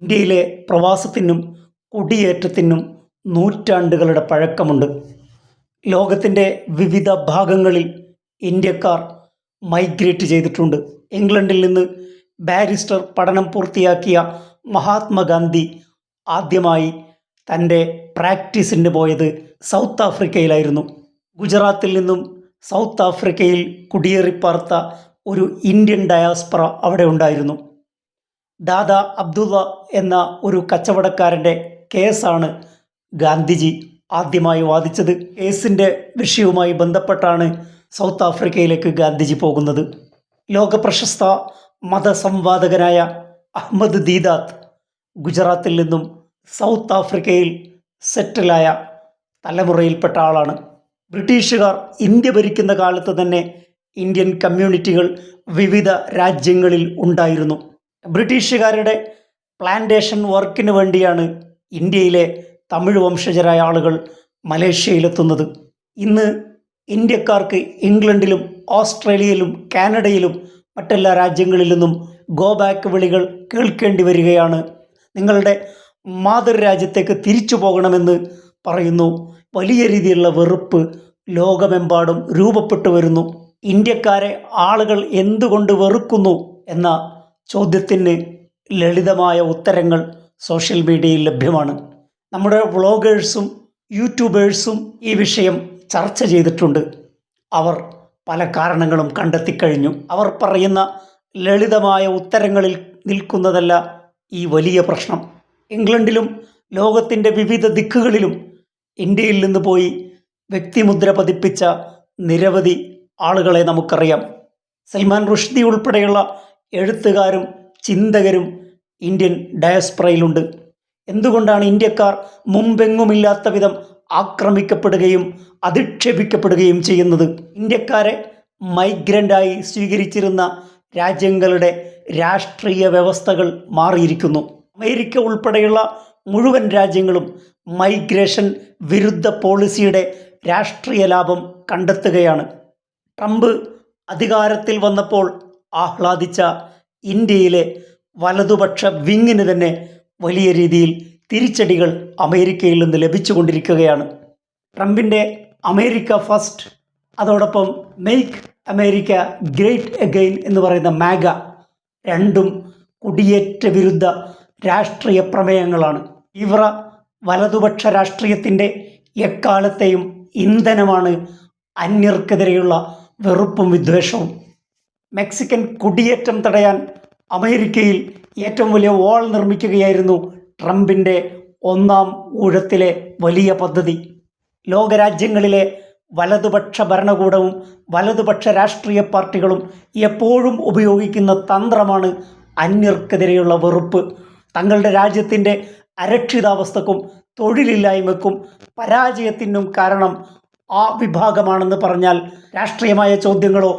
ഇന്ത്യയിലെ പ്രവാസത്തിനും കുടിയേറ്റത്തിനും നൂറ്റാണ്ടുകളുടെ പഴക്കമുണ്ട്. ലോകത്തിൻ്റെ വിവിധ ഭാഗങ്ങളിൽ ഇന്ത്യക്കാർ മൈഗ്രേറ്റ് ചെയ്തിട്ടുണ്ട്. ഇംഗ്ലണ്ടിൽ നിന്ന് ബാരിസ്റ്റർ പഠനം പൂർത്തിയാക്കിയ മഹാത്മാഗാന്ധി ആദ്യമായി തൻ്റെ പ്രാക്ടീസിന് പോയത് സൗത്ത് ആഫ്രിക്കയിലായിരുന്നു. ഗുജറാത്തിൽ നിന്നും സൗത്ത് ആഫ്രിക്കയിൽ കുടിയേറിപ്പാർത്ത ഒരു ഇന്ത്യൻ ഡയാസ്പറ അവിടെ ഉണ്ടായിരുന്നു. ദാദാ അബ്ദുള്ള എന്ന ഒരു കച്ചവടക്കാരൻ്റെ കേസാണ് ഗാന്ധിജി ആദ്യമായി വാദിച്ചത്. കേസിൻ്റെ വിഷയവുമായി ബന്ധപ്പെട്ടാണ് സൗത്ത് ആഫ്രിക്കയിലേക്ക് ഗാന്ധിജി പോകുന്നത്. ലോകപ്രശസ്ത മതസംവാദകനായ അഹമ്മദ് ദീദാത്ത് ഗുജറാത്തിൽ നിന്നും സൗത്ത് ആഫ്രിക്കയിൽ സെറ്റിലായ തലമുറയിൽപ്പെട്ട ആളാണ്. ബ്രിട്ടീഷുകാർ ഇന്ത്യ ഭരിക്കുന്ന കാലത്ത് തന്നെ ഇന്ത്യൻ കമ്മ്യൂണിറ്റികൾ വിവിധ രാജ്യങ്ങളിൽ ഉണ്ടായിരുന്നു. ബ്രിട്ടീഷുകാരുടെ പ്ലാന്റേഷൻ വർക്കിന് വേണ്ടിയാണ് ഇന്ത്യയിലെ തമിഴ് വംശജരായ ആളുകൾ മലേഷ്യയിലെത്തുന്നത്. ഇന്ന് ഇന്ത്യക്കാർക്ക് ഇംഗ്ലണ്ടിലും ഓസ്ട്രേലിയയിലും കാനഡയിലും മറ്റെല്ലാ രാജ്യങ്ങളിൽ നിന്നും ഗോ ബാക്ക് വിളികൾ കേൾക്കേണ്ടി വരികയാണ്. നിങ്ങളുടെ മാതൃരാജ്യത്തേക്ക് തിരിച്ചു പോകണമെന്ന് പറയുന്നു. വലിയ രീതിയിലുള്ള വെറുപ്പ് ലോകമെമ്പാടും രൂപപ്പെട്ടു വരുന്നു. ഇന്ത്യക്കാരെ ആളുകൾ എന്തുകൊണ്ട് വെറുക്കുന്നു എന്ന ചോദ്യത്തിന് ലളിതമായ ഉത്തരങ്ങൾ സോഷ്യൽ മീഡിയയിൽ ലഭ്യമാണ്. നമ്മുടെ വ്ളോഗേഴ്സും യൂട്യൂബേഴ്സും ഈ വിഷയം ചർച്ച ചെയ്തിട്ടുണ്ട്. അവർ പല കാരണങ്ങളും കണ്ടെത്തിക്കഴിഞ്ഞു. അവർ പറയുന്ന ലളിതമായ ഉത്തരങ്ങളിൽ നിൽക്കുന്നതല്ല ഈ വലിയ പ്രശ്നം. ഇംഗ്ലണ്ടിലും ലോകത്തിൻ്റെ വിവിധ ദിക്കുകളിലും ഇന്ത്യയിൽ നിന്ന് പോയി വ്യക്തിമുദ്ര പതിപ്പിച്ച നിരവധി ആളുകളെ നമുക്കറിയാം. സൽമാൻ റുഷ്ദി ഉൾപ്പെടെയുള്ള എഴുത്തുകാരും ചിന്തകരും ഇന്ത്യൻ ഡയസ്പറയിലുണ്ട്. എന്തുകൊണ്ടാണ് ഇന്ത്യക്കാർ മുമ്പെങ്ങുമില്ലാത്ത വിധം ആക്രമിക്കപ്പെടുകയും അധിക്ഷേപിക്കപ്പെടുകയും ചെയ്യുന്നത്? ഇന്ത്യക്കാരെ മൈഗ്രൻ്റായി സ്വീകരിച്ചിരുന്ന രാജ്യങ്ങളുടെ രാഷ്ട്രീയ വ്യവസ്ഥകൾ മാറിയിരിക്കുന്നു. അമേരിക്ക ഉൾപ്പെടെയുള്ള മുഴുവൻ രാജ്യങ്ങളും മൈഗ്രേഷൻ വിരുദ്ധ പോളിസിയുടെ രാഷ്ട്രീയ ലാഭം കണ്ടെത്തുകയാണ്. ട്രംപ് അധികാരത്തിൽ വന്നപ്പോൾ ആഹ്ലാദിച്ച ഇന്ത്യയിലെ വലതുപക്ഷ വിങ്ങിന് തന്നെ വലിയ രീതിയിൽ തിരിച്ചടികൾ അമേരിക്കയിൽ നിന്ന് ലഭിച്ചുകൊണ്ടിരിക്കുകയാണ്. ട്രംപിൻ്റെ അമേരിക്ക ഫസ്റ്റ്, അതോടൊപ്പം മെയ്ക്ക് അമേരിക്ക ഗ്രേറ്റ് അഗെയിൻ എന്ന് പറയുന്ന മാഗ, രണ്ടും കുടിയേറ്റ വിരുദ്ധ രാഷ്ട്രീയ പ്രമേയങ്ങളാണ്. തീവ്ര വലതുപക്ഷ രാഷ്ട്രീയത്തിൻ്റെ എക്കാലത്തെയും ഇന്ധനമാണ് അന്യർക്കെതിരെയുള്ള വെറുപ്പും വിദ്വേഷവും. മെക്സിക്കൻ കുടിയേറ്റം തടയാൻ അമേരിക്കയിൽ ഏറ്റവും വലിയ വാൾ നിർമ്മിക്കുകയായിരുന്നു ട്രംപിൻ്റെ ഒന്നാം ഊഴത്തിലെ വലിയ പദ്ധതി. ലോകരാജ്യങ്ങളിലെ വലതുപക്ഷ ഭരണകൂടവും വലതുപക്ഷ രാഷ്ട്രീയ പാർട്ടികളും എപ്പോഴും ഉപയോഗിക്കുന്ന തന്ത്രമാണ് അന്യർക്കെതിരെയുള്ള വെറുപ്പ്. തങ്ങളുടെ രാജ്യത്തിൻ്റെ അരക്ഷിതാവസ്ഥക്കും തൊഴിലില്ലായ്മയ്ക്കും പരാജയത്തിനും കാരണം ആ വിഭാഗമാണെന്ന് പറഞ്ഞാൽ രാഷ്ട്രീയമായ ചോദ്യങ്ങളോ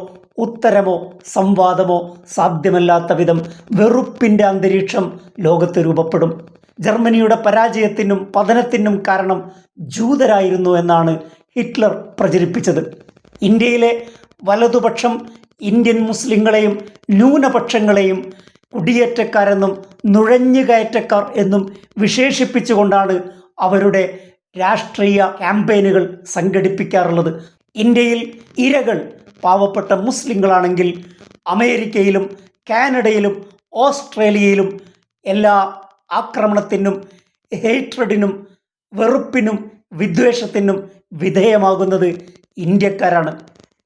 ഉത്തരമോ സംവാദമോ സാധ്യമല്ലാത്ത വിധം വെറുപ്പിൻ്റെ അന്തരീക്ഷം ലോകത്ത് രൂപപ്പെടും. ജർമ്മനിയുടെ പരാജയത്തിനും പതനത്തിനും കാരണം ജൂതരായിരുന്നു എന്നാണ് ഹിറ്റ്ലർ പ്രചരിപ്പിച്ചത്. ഇന്ത്യയിലെ വലതുപക്ഷം ഇന്ത്യൻ മുസ്ലിങ്ങളെയും ന്യൂനപക്ഷങ്ങളെയും കുടിയേറ്റക്കാരെന്നും നുഴഞ്ഞുകയറ്റക്കാർ എന്നും വിശേഷിപ്പിച്ചുകൊണ്ടാണ് അവരുടെ രാഷ്ട്രീയ ക്യാമ്പയിനുകൾ സംഘടിപ്പിക്കാറുള്ളത്. ഇന്ത്യയിൽ ഇരകൾ പാവപ്പെട്ട മുസ്ലിങ്ങളാണെങ്കിൽ അമേരിക്കയിലും കാനഡയിലും ഓസ്ട്രേലിയയിലും എല്ലാ ആക്രമണത്തിനും ഹേറ്റ്രഡിനും വെറുപ്പിനും വിദ്വേഷത്തിനും വിധേയമാകുന്നത് ഇന്ത്യക്കാരാണ്.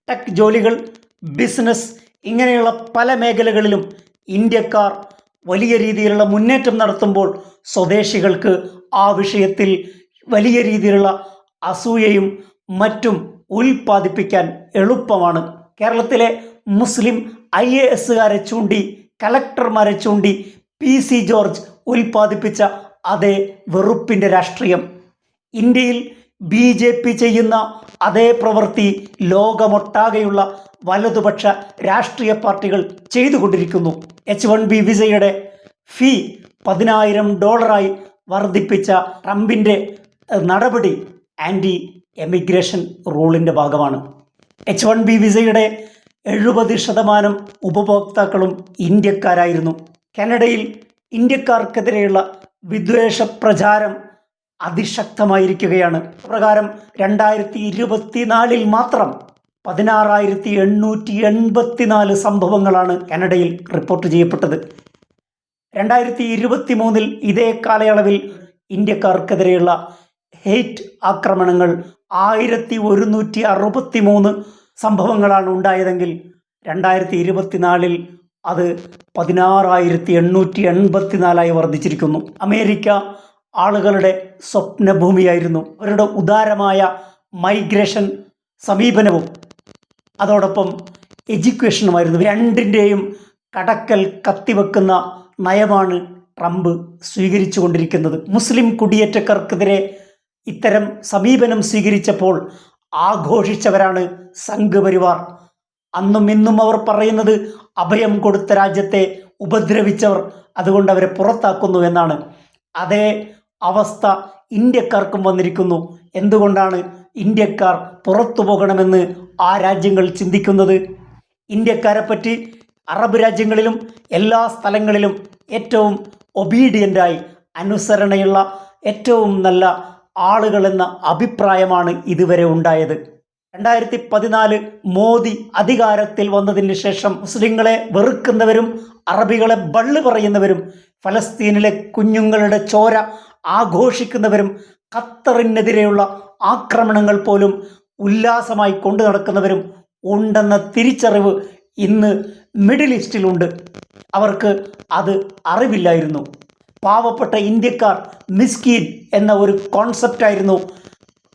ടെക് ജോലികൾ, ബിസിനസ്, ഇങ്ങനെയുള്ള പല മേഖലകളിലും ഇന്ത്യക്കാർ വലിയ രീതിയിലുള്ള മുന്നേറ്റം നടത്തുമ്പോൾ സ്വദേശികൾക്ക് ആ വിഷയത്തിൽ വലിയ രീതിയിലുള്ള അസൂയയും മറ്റും ഉൽപ്പാദിപ്പിക്കാൻ എളുപ്പമാണ്. കേരളത്തിലെ മുസ്ലിം IASകാരെ ചൂണ്ടി, കലക്ടർമാരെ ചൂണ്ടി PC ജോർജ് ഉൽപ്പാദിപ്പിച്ച അതേ വെറുപ്പിൻ്റെ രാഷ്ട്രീയം ഇന്ത്യയിൽ BJP ചെയ്യുന്ന അതേ പ്രവൃത്തി ലോകമൊട്ടാകെയുള്ള വലതുപക്ഷ രാഷ്ട്രീയ പാർട്ടികൾ ചെയ്തുകൊണ്ടിരിക്കുന്നു. H1B വിസയുടെ ഫീ $10,000 വർദ്ധിപ്പിച്ച ട്രംപിൻ്റെ നടപടി ആൻറ്റി എമിഗ്രേഷൻ റൂളിൻ്റെ ഭാഗമാണ്. H1B വിസയുടെ 70% ഉപഭോക്താക്കളും ഇന്ത്യക്കാരായിരുന്നു. കാനഡയിൽ ഇന്ത്യക്കാർക്കെതിരെയുള്ള വിദ്വേഷ പ്രചാരം അതിശക്തമായിരിക്കുകയാണ്. പ്രകാരം 2024 മാത്രം 16,884 സംഭവങ്ങളാണ് കാനഡയിൽ റിപ്പോർട്ട് ചെയ്യപ്പെട്ടത്. 2023 ഇതേ കാലയളവിൽ ഇന്ത്യക്കാർക്കെതിരെയുള്ള ഹെയ്റ്റ് ആക്രമണങ്ങൾ 1163 സംഭവങ്ങളാണ് ഉണ്ടായതെങ്കിൽ 2024 അത് 16,884 വർദ്ധിച്ചിരിക്കുന്നു. അമേരിക്ക ആളുകളുടെ സ്വപ്നഭൂമിയായിരുന്നു. അവരുടെ ഉദാരമായ മൈഗ്രേഷൻ സമീപനവും അതോടൊപ്പം എഡ്യൂക്കേഷനുമായിരുന്നു. രണ്ടിൻ്റെയും കടക്കൽ കത്തിവെക്കുന്ന നയമാണ് ട്രംപ് സ്വീകരിച്ചു കൊണ്ടിരിക്കുന്നത്. മുസ്ലിം കുടിയേറ്റക്കാർക്കെതിരെ ഇത്തരം സമീപനം സ്വീകരിച്ചപ്പോൾ ആഘോഷിച്ചവരാണ് സംഘ് പരിവാർ. അന്നും ഇന്നും അവർ പറയുന്നത് അഭയം കൊടുത്ത രാജ്യത്തെ ഉപദ്രവിച്ചവർ, അതുകൊണ്ട് അവരെ പുറത്താക്കുന്നു എന്നാണ്. അതേ അവസ്ഥ ഇന്ത്യക്കാർക്കും വന്നിരിക്കുന്നു. എന്തുകൊണ്ടാണ് ഇന്ത്യക്കാർ പുറത്തു പോകണമെന്ന് ആ രാജ്യങ്ങൾ ചിന്തിക്കുന്നത്? ഇന്ത്യക്കാരെ പറ്റി അറബ് രാജ്യങ്ങളിലും എല്ലാ സ്ഥലങ്ങളിലും ഏറ്റവും ഒബീഡിയൻ്റായി അനുസരണയുള്ള ഏറ്റവും നല്ല ആളുകളെന്ന അഭിപ്രായമാണ് ഇതുവരെ ഉണ്ടായത്. 2014 മോദി അധികാരത്തിൽ വന്നതിന് ശേഷം മുസ്ലിങ്ങളെ വെറുക്കുന്നവരും അറബികളെ ബള്ള് പറയുന്നവരും ഫലസ്തീനിലെ കുഞ്ഞുങ്ങളുടെ ചോര ആഘോഷിക്കുന്നവരും ഖത്തറിനെതിരെയുള്ള ആക്രമണങ്ങൾ പോലും ഉല്ലാസമായി കൊണ്ടു നടക്കുന്നവരും ഉണ്ടെന്ന തിരിച്ചറിവ് ഇന്ന് മിഡിൽ ഈസ്റ്റിലുണ്ട്. അവർക്ക് അത് അറിവില്ലായിരുന്നു. പാവപ്പെട്ട ഇന്ത്യക്കാർ മിസ്കീൻ എന്ന ഒരു കോൺസെപ്റ്റായിരുന്നു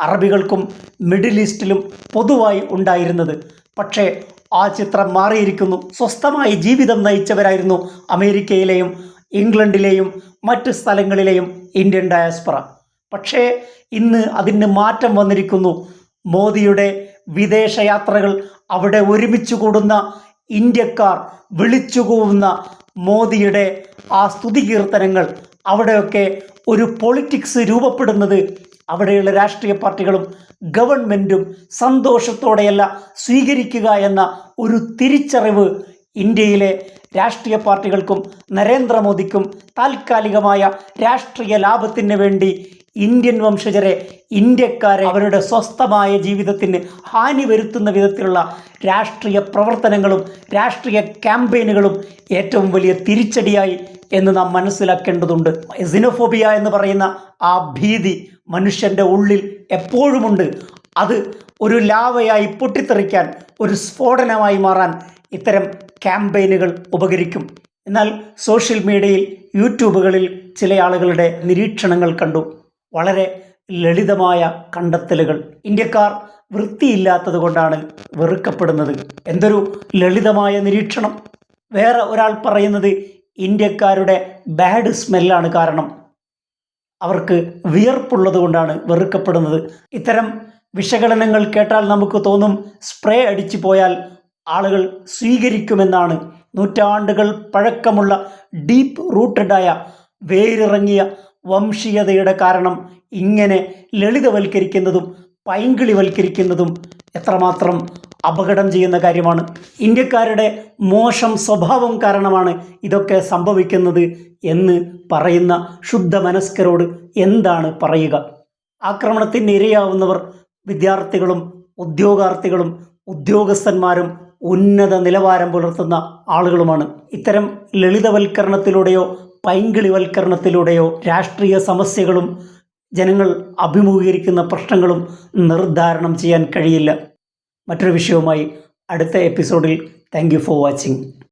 അറബികൾക്കും മിഡിൽ ഈസ്റ്റിലും പൊതുവായി ഉണ്ടായിരുന്നത്. പക്ഷേ ആ ചിത്രം മാറിയിരിക്കുന്നു. സ്വസ്ഥമായി ജീവിതം നയിച്ചവരായിരുന്നു അമേരിക്കയിലെയും ഇംഗ്ലണ്ടിലെയും മറ്റ് സ്ഥലങ്ങളിലെയും ഇന്ത്യൻ ഡയസ്പൊറ. പക്ഷേ ഇന്ന് അതിന് മാറ്റം വന്നിരിക്കുന്നു. മോദിയുടെ വിദേശയാത്രകൾ, അവിടെ ഒരുമിച്ച് കൂടുന്ന ഇന്ത്യക്കാർ വിളിച്ചുകൂവുന്ന മോദിയുടെ ആ സ്തുതികീർത്തനങ്ങൾ, അവിടെയൊക്കെ ഒരു പൊളിറ്റിക്സ് രൂപപ്പെടുന്നത് അവിടെയുള്ള രാഷ്ട്രീയ പാർട്ടികളും ഗവൺമെൻറ്റും സന്തോഷത്തോടെയല്ല സ്വീകരിക്കുക എന്ന ഒരു തിരിച്ചറിവ് ഇന്ത്യയിലെ രാഷ്ട്രീയ പാർട്ടികൾക്കും നരേന്ദ്രമോദിക്കും താൽക്കാലികമായ രാഷ്ട്രീയ ലാഭത്തിന് വേണ്ടി ഇന്ത്യൻ വംശജരെ, ഇന്ത്യക്കാരെ അവരുടെ സ്വസ്ഥമായ ജീവിതത്തിന് ഹാനി വരുത്തുന്ന വിധത്തിലുള്ള രാഷ്ട്രീയ പ്രവർത്തനങ്ങളും രാഷ്ട്രീയ ക്യാമ്പയിനുകളും ഏറ്റവും വലിയ തിരിച്ചടിയായി എന്ന് നാം മനസ്സിലാക്കേണ്ടതുണ്ട്. സിനോഫോബിയ എന്ന് പറയുന്ന ആ ഭീതി മനുഷ്യൻ്റെ ഉള്ളിൽ എപ്പോഴുമുണ്ട്. അത് ഒരു ലാവയായി പൊട്ടിത്തെറിക്കാൻ, ഒരു സ്ഫോടനമായി മാറാൻ ഇത്തരം ക്യാമ്പയിനുകൾ ഉപകരിക്കും. എന്നാൽ സോഷ്യൽ മീഡിയയിൽ, യൂട്യൂബുകളിൽ ചില ആളുകളുടെ നിരീക്ഷണങ്ങൾ കണ്ടു. വളരെ ലളിതമായ കണ്ടെത്തലുകൾ. ഇന്ത്യക്കാർ വൃത്തിയില്ലാത്തത് കൊണ്ടാണ് വെറുക്കപ്പെടുന്നത്. എന്തൊരു ലളിതമായ നിരീക്ഷണം. വേറെ ഒരാൾ പറയുന്നത് ഇന്ത്യക്കാരുടെ ബാഡ് സ്മെല്ലാണ് കാരണം, അവർക്ക് വിയർപ്പുള്ളത് കൊണ്ടാണ് വെറുക്കപ്പെടുന്നത്. ഇത്തരം വിശകലനങ്ങൾ കേട്ടാൽ നമുക്ക് തോന്നും സ്പ്രേ അടിച്ചു പോയാൽ ആളുകൾ സ്വീകരിക്കുമെന്നാണ്. നൂറ്റാണ്ടുകൾ പഴക്കമുള്ള ഡീപ്പ് റൂട്ടഡായ വേരിറങ്ങിയ വംശീയതയുടെ കാരണം ഇങ്ങനെ ലളിതവൽക്കരിക്കുന്നതും പൈങ്കിളിവൽക്കരിക്കുന്നതും എത്രമാത്രം അപകടം ചെയ്യുന്ന കാര്യമാണ്. ഇന്ത്യക്കാരുടെ മോശം സ്വഭാവം കാരണമാണ് ഇതൊക്കെ സംഭവിക്കുന്നത് എന്ന് പറയുന്ന ശുദ്ധ മനസ്കരോട് എന്താണ് പറയുക? ആക്രമണത്തിന് ഇരയാവുന്നവർ വിദ്യാർത്ഥികളും ഉദ്യോഗാർത്ഥികളും ഉദ്യോഗസ്ഥന്മാരും ഉന്നത നിലവാരം പുലർത്തുന്ന ആളുകളുമാണ്. ഇത്തരം ലളിതവൽക്കരണത്തിലൂടെയോ പൈങ്കിളിവൽക്കരണത്തിലൂടെയോ രാഷ്ട്രീയ സമസ്യകളും ജനങ്ങൾ അഭിമുഖീകരിക്കുന്ന പ്രശ്നങ്ങളും നിർദ്ധാരണം ചെയ്യാൻ കഴിയില്ല. മറ്റൊരു വിഷയവുമായി അടുത്ത എപ്പിസോഡിൽ. Thank you for watching.